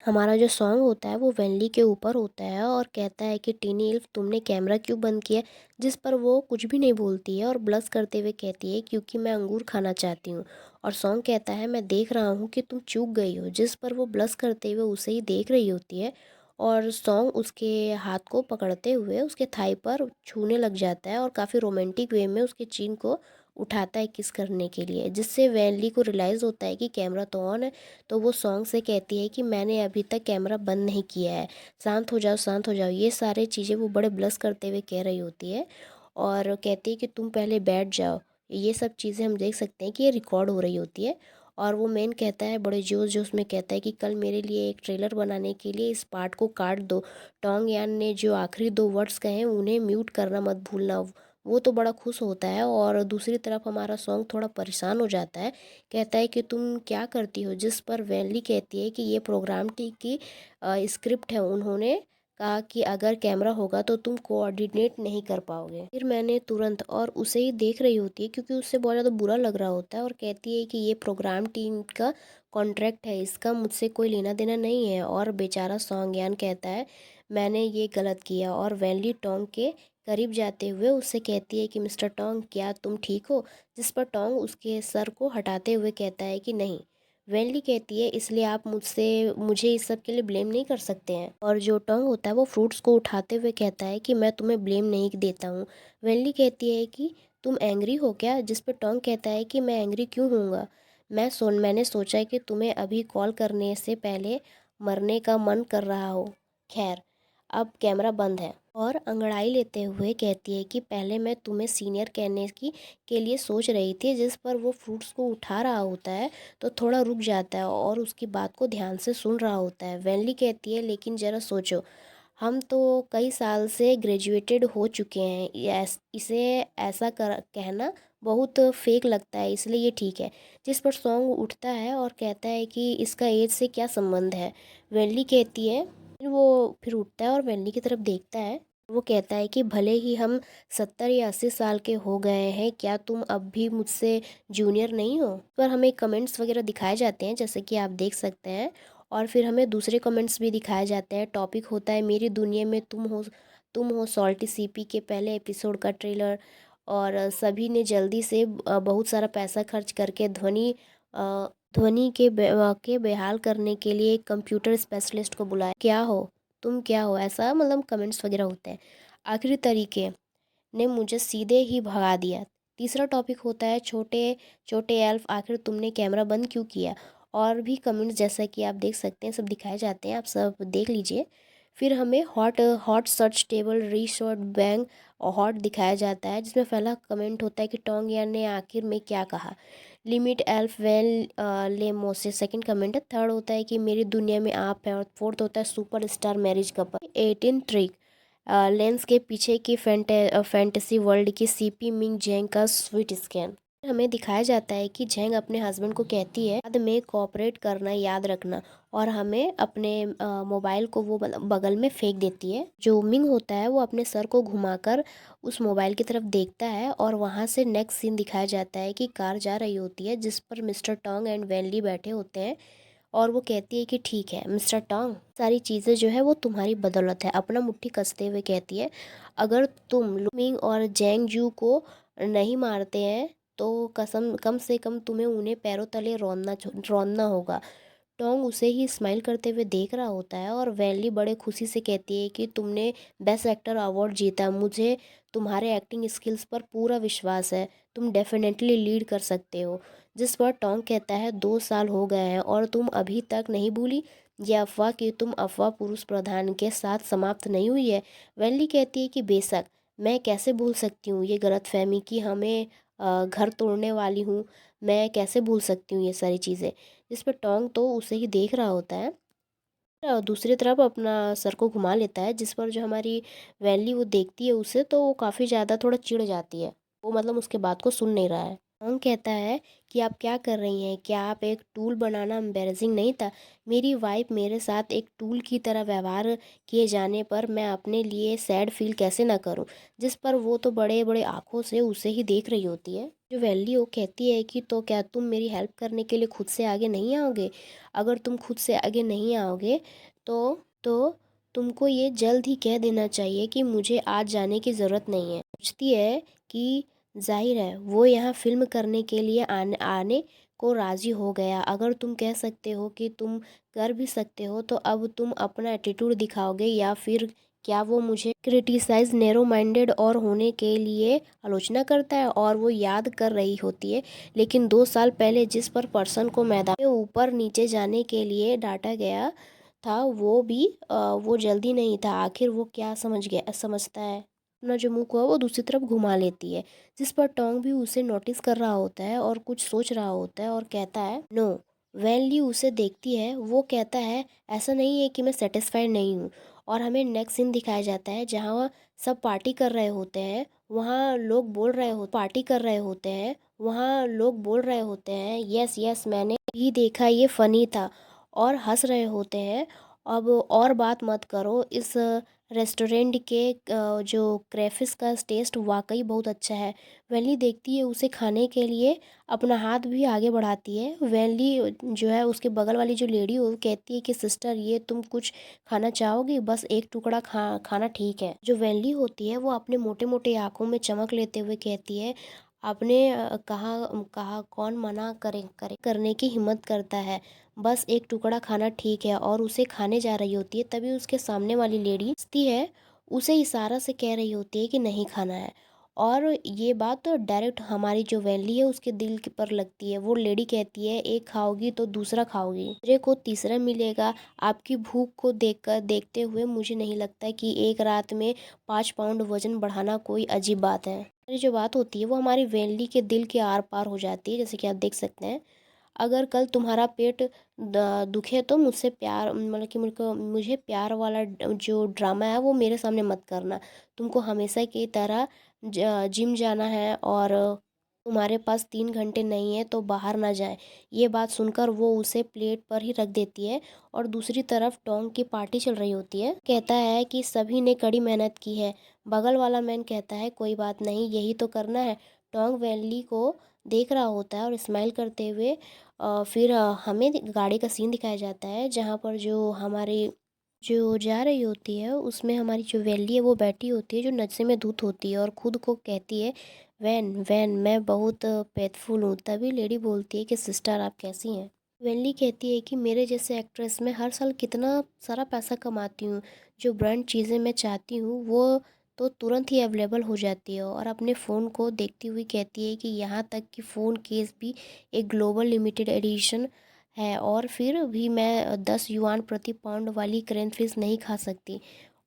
हमारा जो सॉन्ग होता है वो वैनली के ऊपर होता है और कहता है कि टीनी इल्फ तुमने कैमरा क्यों बंद किया। जिस पर वो कुछ भी नहीं बोलती है और ब्लश करते हुए कहती है क्योंकि मैं अंगूर खाना चाहती हूँ। और सॉन्ग कहता है मैं देख रहा हूँ कि तुम चूक गई हो। जिस पर वो ब्लश करते हुए उसे ही देख रही होती है और सॉन्ग उसके हाथ को पकड़ते हुए उसके थाई पर छूने लग जाता है और काफ़ी रोमांटिक वे में उसके चीन को उठाता है किस करने के लिए, जिससे वैनली को रियलाइज़ होता है कि कैमरा तो ऑन है। तो वो सॉन्ग से कहती है कि मैंने अभी तक कैमरा बंद नहीं किया है, शांत हो जाओ शांत हो जाओ। ये सारे चीज़ें वो बड़े ब्लश करते हुए कह रही होती है और कहती है कि तुम पहले बैठ जाओ। ये सब चीज़ें हम देख सकते हैं कि ये रिकॉर्ड हो रही होती है। और वो मेन कहता है बड़े जोश जोश में कहता है कि कल मेरे लिए एक ट्रेलर बनाने के लिए इस पार्ट को काट दो। टोंग यान ने जो आखिरी 2 वर्ड्स कहे हैं उन्हें म्यूट करना मत भूलना। वो तो बड़ा खुश होता है और दूसरी तरफ हमारा सॉन्ग थोड़ा परेशान हो जाता है। कहता है कि तुम क्या करती हो। जिस पर वैनली कहती है कि ये प्रोग्राम की स्क्रिप्ट है। उन्होंने कहा कि अगर कैमरा होगा तो तुम कोऑर्डिनेट नहीं कर पाओगे। फिर मैंने तुरंत और उसे ही देख रही होती है क्योंकि उससे बहुत ज़्यादा बुरा लग रहा होता है और कहती है कि ये प्रोग्राम टीम का कॉन्ट्रैक्ट है, इसका मुझसे कोई लेना देना नहीं है। और बेचारा सॉन्गयान कहता है मैंने ये गलत किया। और वैनली टोंग के करीब जाते हुए उससे कहती है कि मिस्टर टोंग क्या तुम ठीक हो। जिस पर टोंग उसके सर को हटाते हुए कहता है कि नहीं। वेनली कहती है इसलिए आप मुझे इस सब के लिए ब्लेम नहीं कर सकते हैं। और जो टोंग होता है वो फ्रूट्स को उठाते हुए कहता है कि मैं तुम्हें ब्लेम नहीं देता हूँ। वेनली कहती है कि तुम एंग्री हो क्या। जिस पर टोंग कहता है कि मैं एंग्री क्यों होऊंगा। मैंने सोचा कि तुम्हें अभी कॉल करने से पहले मरने का मन कर रहा हो। खैर अब कैमरा बंद है। और अंगड़ाई लेते हुए कहती है कि पहले मैं तुम्हें सीनियर कहने की के लिए सोच रही थी। जिस पर वो फ्रूट्स को उठा रहा होता है तो थोड़ा रुक जाता है और उसकी बात को ध्यान से सुन रहा होता है। वैनली कहती है लेकिन ज़रा सोचो, हम तो कई साल से ग्रेजुएटेड हो चुके हैं। इसे ऐसा कहना बहुत फेक लगता है, इसलिए ये ठीक है। जिस पर सॉन्ग उठता है और कहता है कि इसका एज से क्या संबंध है। वैनली कहती है, वो फिर उठता है और वैनली की तरफ देखता है। वो कहता है कि भले ही हम 70 या 80 साल के हो गए हैं, क्या तुम अब भी मुझसे जूनियर नहीं हो। पर हमें कमेंट्स वगैरह दिखाए जाते हैं जैसे कि आप देख सकते हैं। और फिर हमें दूसरे कमेंट्स भी दिखाए जाते हैं। टॉपिक होता है मेरी दुनिया में तुम हो सॉल्टी सीपी के पहले एपिसोड का ट्रेलर। और सभी ने जल्दी से बहुत सारा पैसा खर्च करके ध्वनि के बेहाल करने के लिए एक कंप्यूटर स्पेशलिस्ट को बुलाया। क्या हो तुम, क्या हो, ऐसा मतलब कमेंट्स वगैरह होते हैं। आखिरी तरीके ने मुझे सीधे ही भगा दिया। तीसरा टॉपिक होता है छोटे छोटे एल्फ आखिर तुमने कैमरा बंद क्यों किया। और भी कमेंट्स जैसा कि आप देख सकते हैं सब दिखाए जाते हैं, आप सब देख लीजिए। फिर हमें hot hot search table रीशॉट bang और हॉट दिखाया जाता है जिसमें पहला कमेंट होता है कि टोंग यान ने आखिर में क्या कहा। लिमिट एल्फ वेल ले मोसे सेकंड कमेंट है। थर्ड होता है कि मेरी दुनिया में आप हैं। और फोर्थ होता है super star marriage couple. 18 trick lens के पीछे की फैंटेसी वर्ल्ड की सीपी मिंग जेंग का स्वीट स्कैन। हमें दिखाया जाता है कि जेंग अपने हस्बैंड को कहती है बाद में कोऑपरेट करना याद रखना। और हमें अपने मोबाइल को वो बगल में फेंक देती है। जो मिंग होता है वो अपने सर को घुमाकर उस मोबाइल की तरफ देखता है और वहाँ से नेक्स्ट सीन दिखाया जाता है कि कार जा रही होती है जिस पर मिस्टर टोंग एंड वैनली बैठे होते हैं। और वो कहती है कि ठीक है मिस्टर टोंग, सारी चीज़ें जो है वो तुम्हारी बदौलत है। अपना मुट्ठी कसते हुए कहती है अगर तुम लुमिंग और जेंग जू को नहीं मारते हैं तो कम से कम तुम्हें उन्हें पैरों तले रौंदना होगा। टोंग उसे ही स्माइल करते हुए देख रहा होता है और वैनली बड़े खुशी से कहती है कि तुमने बेस्ट एक्टर अवार्ड जीता। मुझे तुम्हारे एक्टिंग स्किल्स पर पूरा विश्वास है, तुम डेफिनेटली लीड कर सकते हो। जिस पर टोंग कहता है 2 साल हो गए हैं और तुम अभी तक नहीं भूली ये अफवाह कि तुम अफवाह पुरुष प्रधान के साथ समाप्त नहीं हुई है। वैनली कहती है कि बेशक, मैं कैसे भूल सकती हूँ ये गलतफहमी कि हमें घर तोड़ने वाली हूँ। मैं कैसे भूल सकती हूँ ये सारी चीज़ें। जिस पर टोंग तो उसे ही देख रहा होता है और दूसरी तरफ अपना सर को घुमा लेता है। जिस पर जो हमारी वैली वो देखती है उसे तो वो काफ़ी ज़्यादा थोड़ा चिढ़ जाती है। वो मतलब उसके बात को सुन नहीं रहा है। टोंग कहता है कि आप क्या कर रही हैं? क्या आप एक टूल बनाना एम्बैरेसिंग नहीं था? मेरी वाइफ़ मेरे साथ एक टूल की तरह व्यवहार किए जाने पर मैं अपने लिए सैड फ़ील कैसे ना करूँ? जिस पर वो तो बड़े-बड़े आँखों से उसे ही देख रही होती है। जो वैली वो कहती है कि तो क्या तुम मेरी हेल्प करने के लिए खुद से आगे नहीं आओगे? अगर तुम खुद से आगे नहीं आओगे तो तुमको ये जल्द ही कह देना चाहिए कि मुझे आज जाने की ज़रूरत नहीं है। सोचती है कि ज़ाहिर है वो यहाँ फ़िल्म करने के लिए आने आने को राज़ी हो गया। अगर तुम कह सकते हो कि तुम कर भी सकते हो तो अब तुम अपना एटीट्यूड दिखाओगे या फिर क्या वो मुझे क्रिटिसाइज़ नैरो माइंडेड और होने के लिए आलोचना करता है? और वो याद कर रही होती है लेकिन 2 साल पहले जिस पर पर्सन को मैदान में ऊपर नीचे जाने के लिए डाँटा गया था वो जल्दी नहीं था। आखिर वो क्या समझता है? अपना जो मुँह को है वो दूसरी तरफ घुमा लेती है, जिस पर टोंग भी उसे नोटिस कर रहा होता है और कुछ सोच रहा होता है और कहता है नो। वैन ली उसे देखती है, वो कहता है ऐसा नहीं है कि मैं सेटिस्फाइड नहीं हूँ। और हमें नेक्स्ट सीन दिखाया जाता है जहाँ सब पार्टी कर रहे होते हैं, वहाँ लोग बोल रहे हो पार्टी कर रहे होते हैं, वहाँ लोग बोल रहे होते हैं यस यस मैंने भी देखा ये फ़नी था और हँस रहे होते हैं। अब और बात मत करो इस रेस्टोरेंट के जो क्रेफ़िश का टेस्ट वाक़ई बहुत अच्छा है। वैनली देखती है उसे खाने के लिए अपना हाथ भी आगे बढ़ाती है। वैनली जो है उसके बगल वाली जो लेडी वो कहती है कि सिस्टर ये तुम कुछ खाना चाहोगी? बस एक टुकड़ा खाना ठीक है। जो वैनली होती है वो अपने मोटे-मोटे आँखों में चमक लेते हुए कहती है आपने कहा कहा कौन मना करने की हिम्मत करता है। बस एक टुकड़ा खाना ठीक है और उसे खाने जा रही होती है तभी उसके सामने वाली लेडी हँसती है, उसे इशारा से कह रही होती है कि नहीं खाना है। और ये बात तो डायरेक्ट हमारी जो वैली है उसके दिल के पर लगती है। वो लेडी कहती है एक खाओगी तो दूसरा खाओगी, दूसरे को तीसरा मिलेगा। आपकी भूख को देखते हुए मुझे नहीं लगता कि एक रात में 5 पाउंड वज़न बढ़ाना कोई अजीब बात है। ये जो बात होती है वो हमारी वैली के दिल के आर-पार हो जाती है जैसे कि आप देख सकते हैं। अगर कल तुम्हारा पेट दुखे तो मुझसे प्यार मतलब कि मुझे प्यार वाला जो ड्रामा है वो मेरे सामने मत करना। तुमको हमेशा की तरह जिम जाना है और तुम्हारे पास 3 घंटे नहीं है तो बाहर ना जाए। ये बात सुनकर वो उसे प्लेट पर ही रख देती है और दूसरी तरफ टोंग की पार्टी चल रही होती है। कहता है कि सभी ने कड़ी मेहनत की है। बगल वाला मैन कहता है कोई बात नहीं यही तो करना है। टोंग वैली को देख रहा होता है और स्माइल करते हुए फिर हमें गाड़ी का सीन दिखाया जाता है जहाँ पर जो हमारी जो जा रही होती है उसमें हमारी जो वैली है वो बैठी होती है जो नशे में धुत होती है और खुद को कहती है वैन वैन मैं बहुत फेथफुल हूँ। तभी लेडी बोलती है कि सिस्टर आप कैसी हैं? वैली कहती है कि मेरे जैसे एक्ट्रेस मैं हर साल कितना सारा पैसा कमाती हूँ। जो ब्रांड चीज़ें मैं चाहती हूँ वो तो तुरंत ही अवेलेबल हो जाती है। और अपने फ़ोन को देखती हुई कहती है कि यहाँ तक कि फ़ोन केस भी एक ग्लोबल लिमिटेड एडिशन है और फिर भी मैं 10 युआन प्रति पाउंड वाली क्रेनफिश नहीं खा सकती।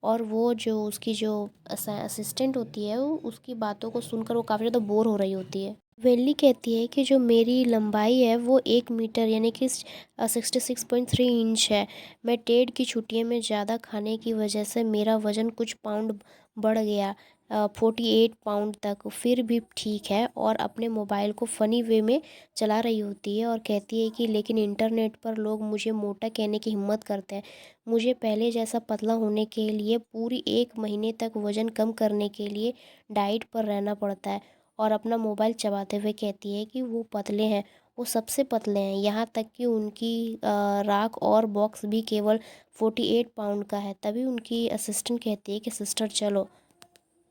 और वो जो उसकी जो असिस्टेंट होती है उसकी बातों को सुनकर वो काफ़ी ज़्यादा बोर हो रही होती है। वेल्ली कहती है कि जो मेरी लंबाई है वो 1 मीटर यानी कि 66.3 इंच है। मैं टेड की छुट्टियों में ज़्यादा खाने की वजह से मेरा वज़न कुछ पाउंड बढ़ गया 48 पाउंड तक। फिर भी ठीक है और अपने मोबाइल को फ़नी वे में चला रही होती है और कहती है कि लेकिन इंटरनेट पर लोग मुझे मोटा कहने की हिम्मत करते हैं। मुझे पहले जैसा पतला होने के लिए पूरी 1 महीने तक वज़न कम करने के लिए डाइट पर रहना पड़ता है। और अपना मोबाइल चबाते हुए कहती है कि वो पतले हैं, वो सबसे पतले हैं, यहाँ तक कि उनकी राख और बॉक्स भी केवल 48 पाउंड का है। तभी उनकी असिस्टेंट कहती है कि सिस्टर चलो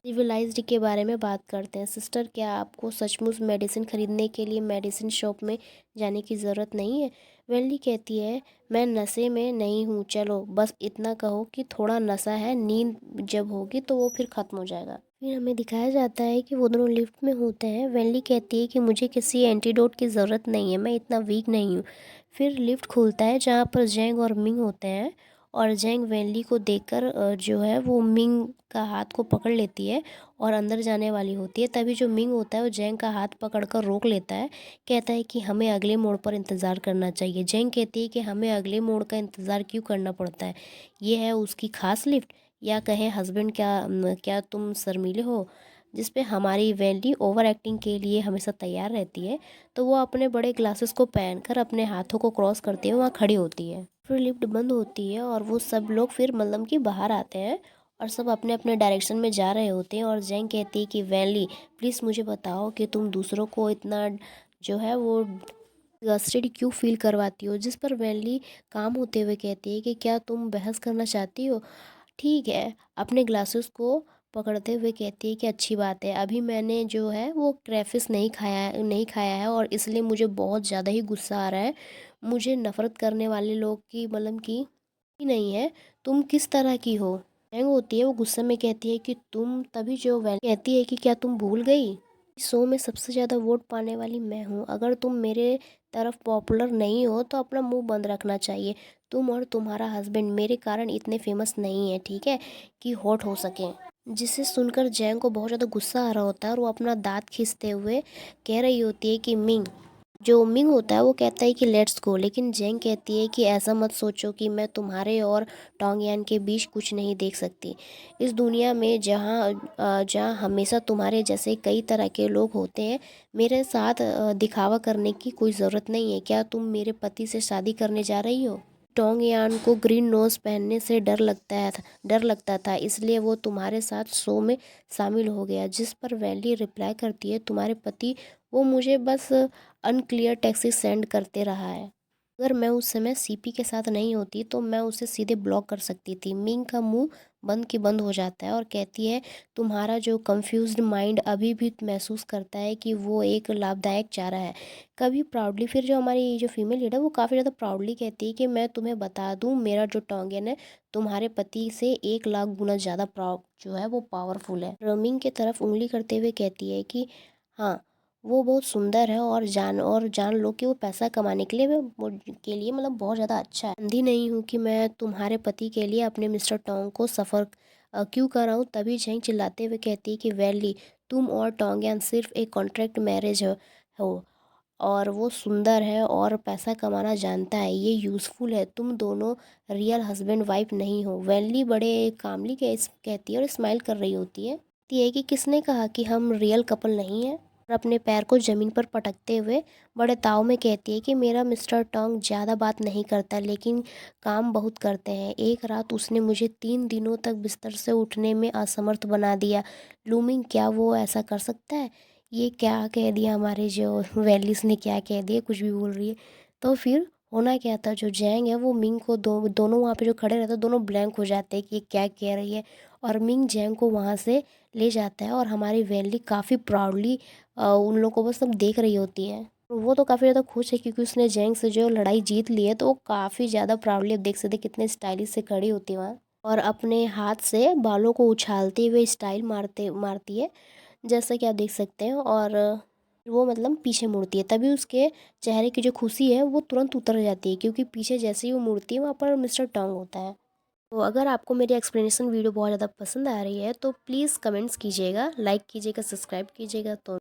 सिविलाइज्ड के बारे में बात करते हैं। सिस्टर क्या आपको सचमुच मेडिसिन खरीदने के लिए मेडिसिन शॉप में जाने की ज़रूरत नहीं है? वेनली कहती है मैं नशे में नहीं हूँ, चलो बस इतना कहो कि थोड़ा नशा है, नींद जब होगी तो वो फिर ख़त्म हो जाएगा। फिर हमें दिखाया जाता है कि वो दोनों लिफ्ट में होते हैं। वेनली कहती है कि मुझे किसी एंटीडोट की ज़रूरत नहीं है, मैं इतना वीक नहीं हूँ। फिर लिफ्ट खुलता है जहाँ पर जेंग और मिंग होते हैं और जेंग वेनली को देखकर जो है वो मिंग का हाथ को पकड़ लेती है और अंदर जाने वाली होती है। तभी जो मिंग होता है वो जेंग का हाथ पकड़कर रोक लेता है, कहता है कि हमें अगले मोड़ पर इंतज़ार करना चाहिए। जेंग कहती है कि हमें अगले मोड़ का इंतज़ार क्यों करना पड़ता है, ये है उसकी खास लिफ्ट या कहें हस्बैंड क्या तुम शर्मीले हो? जिस पे हमारी वैली ओवर एक्टिंग के लिए हमेशा तैयार रहती है। तो वो अपने बड़े ग्लासेस को पहनकर अपने हाथों को क्रॉस करते हुए वहाँ खड़ी होती है। फिर लिफ्ट बंद होती है और वो सब लोग फिर मतलब कि बाहर आते हैं और सब अपने अपने डायरेक्शन में जा रहे होते हैं। और जैंग कहती है कि वैली प्लीज़ मुझे बताओ कि तुम दूसरों को इतना जो है वो डिसगस्टेड क्यों फील करवाती हो। जिस पर वैली काम होते हुए कहती है कि क्या तुम बहस करना चाहती हो। ठीक है, अपने ग्लासेस को पकड़ते हुए कहती है कि अच्छी बात है, अभी मैंने जो है वो क्रैफिश नहीं खाया है और इसलिए मुझे बहुत ज़्यादा ही गुस्सा आ रहा है। मुझे नफ़रत करने वाले लोग की मतलब कि ही नहीं है। तुम किस तरह की हो। हैंग होती है वो गुस्से में कहती है कि तुम तभी जो वैल कहती है कि क्या तुम भूल गई, इस शो में सबसे ज़्यादा वोट पाने वाली मैं हूँ। अगर तुम मेरे तरफ पॉपुलर नहीं हो तो अपना मुंह बंद रखना चाहिए। तुम और तुम्हारा हस्बैंड मेरे कारण इतने फेमस नहीं है, ठीक है, कि हॉट हो सकें। जिसे सुनकर जैंग को बहुत ज़्यादा गुस्सा आ रहा होता है और वो अपना दांत खींचते हुए कह रही होती है कि मिंग, जो मिंग होता है वो कहता है कि लेट्स गो, लेकिन जेंग कहती है कि ऐसा मत सोचो कि मैं तुम्हारे और टोंगयान के बीच कुछ नहीं देख सकती। इस दुनिया में जहाँ हमेशा तुम्हारे जैसे कई तरह के लोग होते हैं। मेरे साथ दिखावा करने की कोई ज़रूरत नहीं है। क्या तुम मेरे पति से शादी करने जा रही हो। टोंगयान को ग्रीन नोज पहनने से डर लगता था, इसलिए वो तुम्हारे साथ शो में शामिल हो गया। जिस पर वैली रिप्लाई करती है तुम्हारे पति, वो मुझे बस अनक्लियर टैक्सी सेंड करते रहा है। अगर मैं उस समय सीपी के साथ नहीं होती तो मैं उसे सीधे ब्लॉक कर सकती थी। मिंग का मुंह बंद की बंद हो जाता है और कहती है तुम्हारा जो कंफ्यूज्ड माइंड अभी भी महसूस करता है कि वो एक लाभदायक चारा है। कभी प्राउडली फिर जो हमारी जो फीमेल लीडर वो काफ़ी ज़्यादा प्राउडली कहती है कि मैं तुम्हें बता दूं, मेरा जो टोंगेन है तुम्हारे पति से 1 लाख गुना ज़्यादा प्राउ जो है वो पावरफुल है। रमिंग की तरफ उंगली करते हुए कहती है कि हाँ, वो बहुत सुंदर है और जान लो कि वो पैसा कमाने के लिए मतलब बहुत ज़्यादा अच्छा है। अंधी नहीं हूँ कि मैं तुम्हारे पति के लिए अपने मिस्टर टोंग को सफ़र क्यों कर रहा हूँ। तभी झेंग चिल्लाते हुए कहती है कि वैली, तुम और टोंगयान सिर्फ एक कॉन्ट्रैक्ट मैरिज हो और वो सुंदर है और पैसा कमाना जानता है, ये यूज़फुल है। तुम दोनों रियल हस्बैंड वाइफ नहीं हो। वैली बड़े कामली कहती है और स्माइल कर रही होती है। कहती है कि किसने कहा कि हम रियल कपल नहीं हैं। और अपने पैर को ज़मीन पर पटकते हुए बड़े ताव में कहती है कि मेरा मिस्टर टोंग ज़्यादा बात नहीं करता लेकिन काम बहुत करते हैं। एक रात उसने मुझे 3 दिनों तक बिस्तर से उठने में असमर्थ बना दिया। लूमिंग, क्या वो ऐसा कर सकता है। ये क्या कह दिया हमारे जो वैलिस ने, क्या कह दिया, कुछ भी बोल रही है। तो फिर होना क्या था, जो जैंग है वो मिंग को दोनों वहाँ पे जो खड़े रहते हैं दोनों ब्लैंक हो जाते हैं कि ये क्या कह रही है। और मिंग जैंग को वहाँ से ले जाता है और हमारी वैली काफ़ी प्राउडली उन लोगों को बस सब देख रही होती है। वो तो काफ़ी ज़्यादा खुश है क्योंकि उसने जैंग से जो लड़ाई जीत ली है, तो वो काफ़ी ज़्यादा प्राउडली, अब देख सकते कितने स्टाइलिश से खड़ी होती है वहाँ और अपने हाथ से बालों को उछालते हुए स्टाइल मारती है, जैसा कि आप देख सकते हैं। और वो मतलब पीछे मुड़ती है, तभी उसके चेहरे की जो खुशी है वो तुरंत उतर जाती है क्योंकि पीछे जैसे ही वो मुड़ती है वहाँ पर मिस्टर टोंग होता है। तो अगर आपको मेरी एक्सप्लेनेशन वीडियो बहुत ज़्यादा पसंद आ रही है तो प्लीज़ कमेंट्स कीजिएगा, लाइक कीजिएगा, सब्सक्राइब कीजिएगा। तो